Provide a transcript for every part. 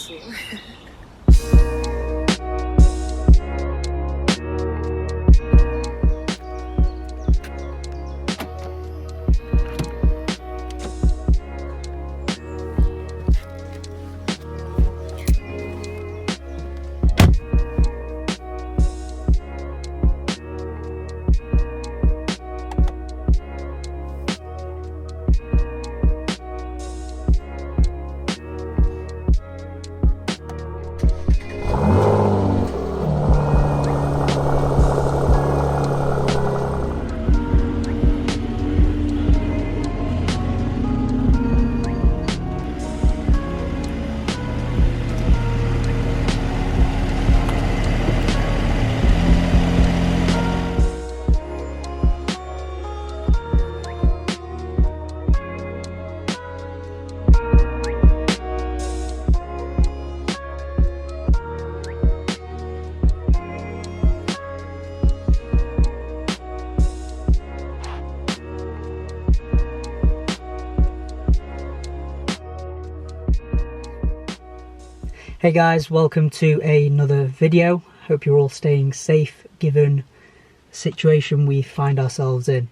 true. Hey guys, welcome to another video. Hope you're all staying safe given the situation we find ourselves in.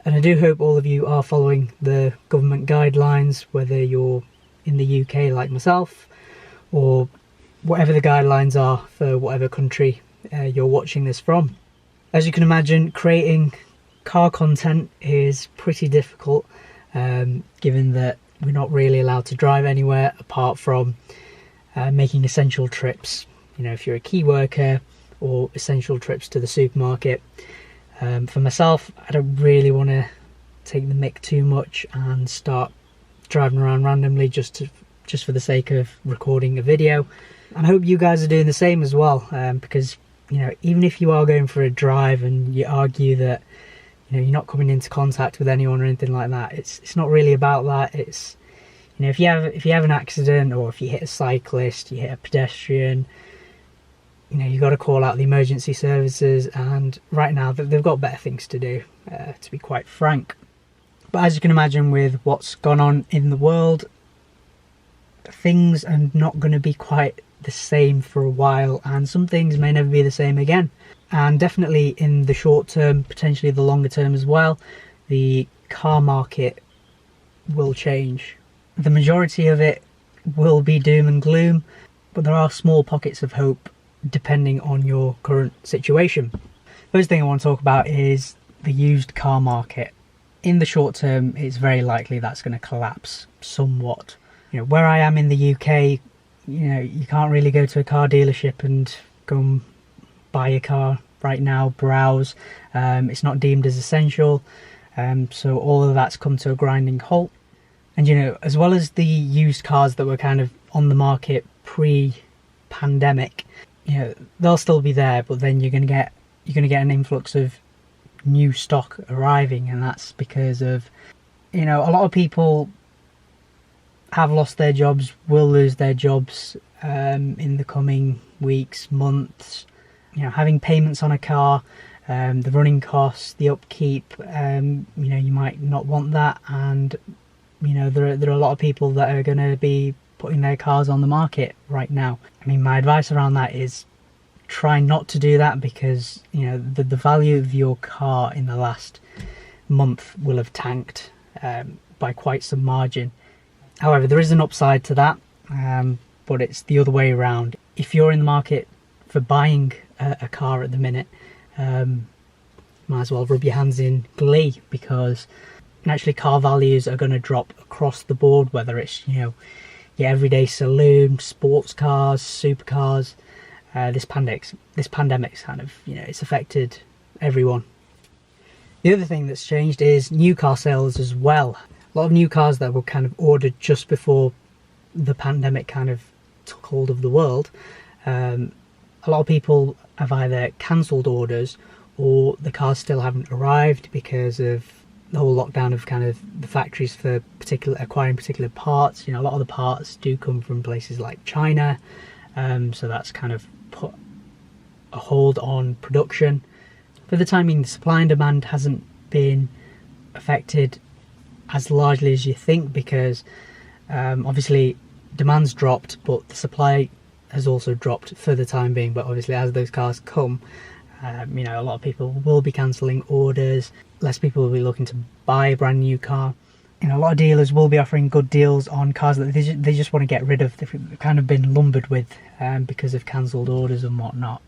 And I do hope all of you are following the government guidelines, whether you're in the UK like myself, or whatever the guidelines are for whatever country you're watching this from. As you can imagine, creating car content is pretty difficult, given that we're not really allowed to drive anywhere apart from making essential trips, you know, if you're a key worker, or essential trips to the supermarket. For myself, I don't really want to take the mick too much and start driving around randomly just for the sake of recording a video. And I hope you guys are doing the same as well, because, you know, even if you are going for a drive and you argue that, you know, you're not coming into contact with anyone or anything like that, it's not really about that. It's, you know, if you have an accident, or if you hit a cyclist, you hit a pedestrian, you know, you got to call out the emergency services, and right now they've got better things to do, to be quite frank. But as you can imagine, with what's gone on in the world, things are not going to be quite the same for a while, and some things may never be the same again. And definitely in the short term, potentially the longer term as well, the car market will change. The majority of it will be doom and gloom, but there are small pockets of hope depending on your current situation. First thing I want to talk about is the used car market. In the short term, it's very likely that's going to collapse somewhat. You know, where I am in the UK, you know, you can't really go to a car dealership and go and buy a car right now, browse. It's not deemed as essential, so all of that's come to a grinding halt. And, you know, as well as the used cars that were kind of on the market pre-pandemic, you know, they'll still be there, but then you're going to get an influx of new stock arriving, and that's because of, you know, a lot of people have lost their jobs, will lose their jobs in the coming weeks, months. You know, having payments on a car, the running costs, the upkeep, you know, you might not want that, and you know, there are a lot of people that are going to be putting their cars on the market right now. I mean, my advice around that is try not to do that, because, you know, the value of your car in the last month will have tanked by quite some margin. However, there is an upside to that, but it's the other way around. If you're in the market for buying a car at the minute, might as well rub your hands in glee, because naturally car values are going to drop across the board, whether it's, you know, your everyday saloon, sports cars, supercars. This pandemic's kind of, you know, it's affected everyone. The other thing that's changed is new car sales as well. A lot of new cars that were kind of ordered just before the pandemic kind of took hold of the world. A lot of people have either cancelled orders, or the cars still haven't arrived because of the whole lockdown of kind of the factories for acquiring particular parts. You know, a lot of the parts do come from places like China, so that's kind of put a hold on production. For the time being, the supply and demand hasn't been affected as largely as you think, because obviously demand's dropped, but the supply has also dropped for the time being. But obviously as those cars come, you know, a lot of people will be cancelling orders, less people will be looking to buy a brand new car. You know, a lot of dealers will be offering good deals on cars that they just want to get rid of. They've kind of been lumbered with because of cancelled orders and whatnot.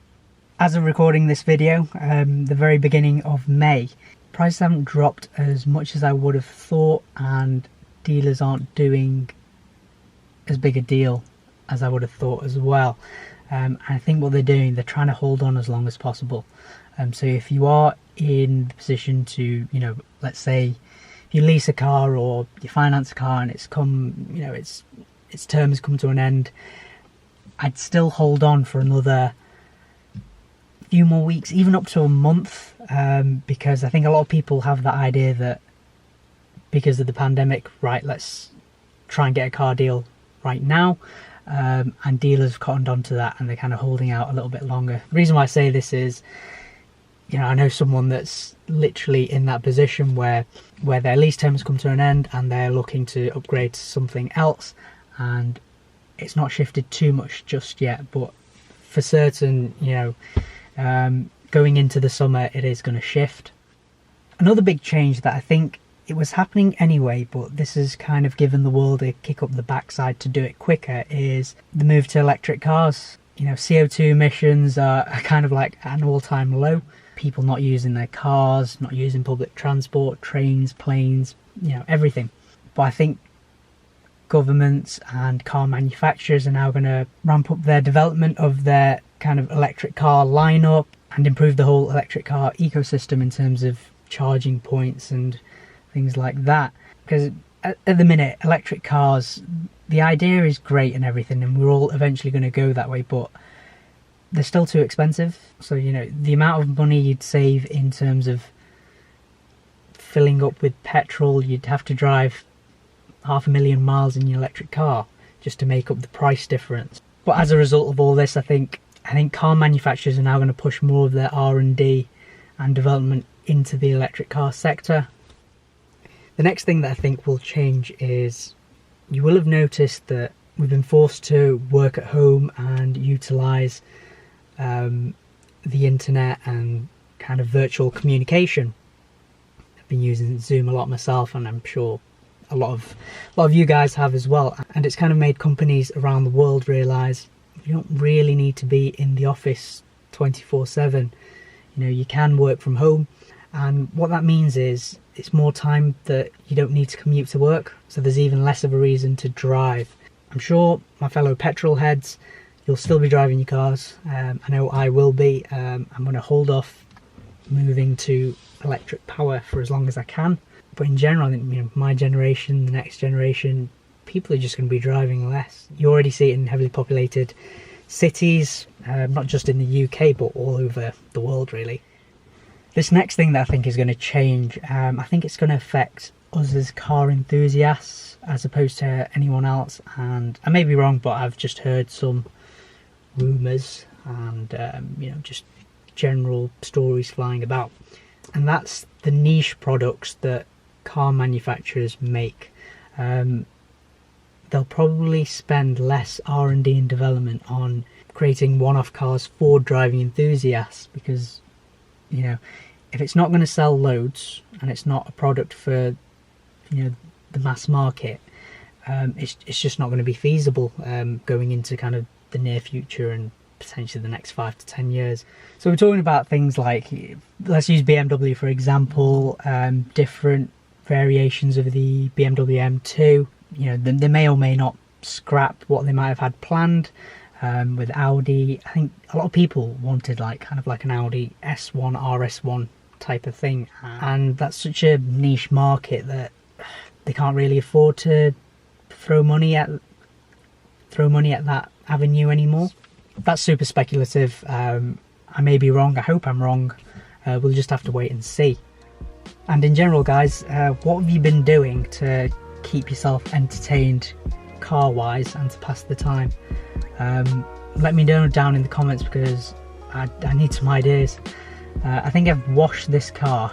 As of recording this video, the very beginning of May, prices haven't dropped as much as I would have thought, and dealers aren't doing as big a deal as I would have thought as well. I think what they're doing, they're trying to hold on as long as possible. So if you are in the position to, you know, let's say you lease a car or you finance a car and it's come, you know, its term has come to an end, I'd still hold on for another few more weeks, even up to a month, because I think a lot of people have that idea that because of the pandemic, right, let's try and get a car deal right now, and dealers have cottoned onto that and they're kind of holding out a little bit longer. The reason why I say this is, you know, I know someone that's literally in that position where their lease term has come to an end and they're looking to upgrade to something else, and it's not shifted too much just yet, but for certain, you know, going into the summer it is going to shift. Another big change that I think it was happening anyway, but this has kind of given the world a kick up the backside to do it quicker, is the move to electric cars. You know, CO2 emissions are kind of like at an all-time low. People not using their cars, not using public transport, trains, planes, you know, everything. But I think governments and car manufacturers are now going to ramp up their development of their kind of electric car lineup and improve the whole electric car ecosystem in terms of charging points and things like that. Because at the minute, electric cars, the idea is great and everything, and we're all eventually going to go that way, but they're still too expensive. So, you know, the amount of money you'd save in terms of filling up with petrol, you'd have to drive 500,000 miles in your electric car just to make up the price difference. But as a result of all this, I think car manufacturers are now going to push more of their R&D and development into the electric car sector. The next thing that I think will change is, you will have noticed that we've been forced to work at home and utilise the internet and kind of virtual communication. I've been using Zoom a lot myself, and I'm sure a lot of you guys have as well. And it's kind of made companies around the world realise you don't really need to be in the office 24/7. You know, you can work from home, and what that means is it's more time that you don't need to commute to work, so there's even less of a reason to drive. I'm sure my fellow petrol heads, you'll still be driving your cars. I know I will be. I'm going to hold off moving to electric power for as long as I can. But in general, I think, you know, my generation, the next generation, people are just going to be driving less. You already see it in heavily populated cities, not just in the UK, but all over the world, really. This next thing that I think is going to change, I think it's going to affect us as car enthusiasts as opposed to anyone else. And I may be wrong, but I've just heard some rumours and you know, just general stories flying about. And that's the niche products that car manufacturers make. They'll probably spend less R&D and development on creating one-off cars for driving enthusiasts, because, you know, if it's not going to sell loads and it's not a product for, you know, the mass market, it's just not going to be feasible going into kind of the near future and potentially the next 5 to 10 years. So we're talking about things like, let's use BMW for example, different variations of the BMW M2. You know, they may or may not scrap what they might have had planned. With Audi, I think a lot of people wanted kind of like an Audi S1 RS1 type of thing, and that's such a niche market that they can't really afford to throw money at that avenue anymore. That's super speculative. I may be wrong. I hope I'm wrong. We'll just have to wait and see. And in general, guys, what have you been doing to keep yourself entertained car wise and to pass the time? Let me know down in the comments, because I need some ideas. I think I've washed this car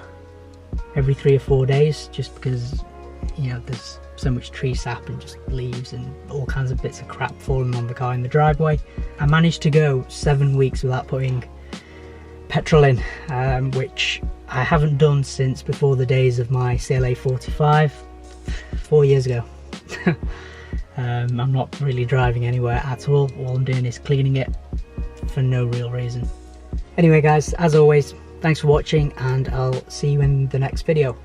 every 3 or 4 days, just because, you know, there's so much tree sap and just leaves and all kinds of bits of crap falling on the car in the driveway. I managed to go 7 weeks without putting petrol in, which I haven't done since before the days of my CLA 45, 4 years ago. I'm not really driving anywhere at all I'm doing is cleaning it for no real reason. Anyway guys, as always, thanks for watching and I'll see you in the next video.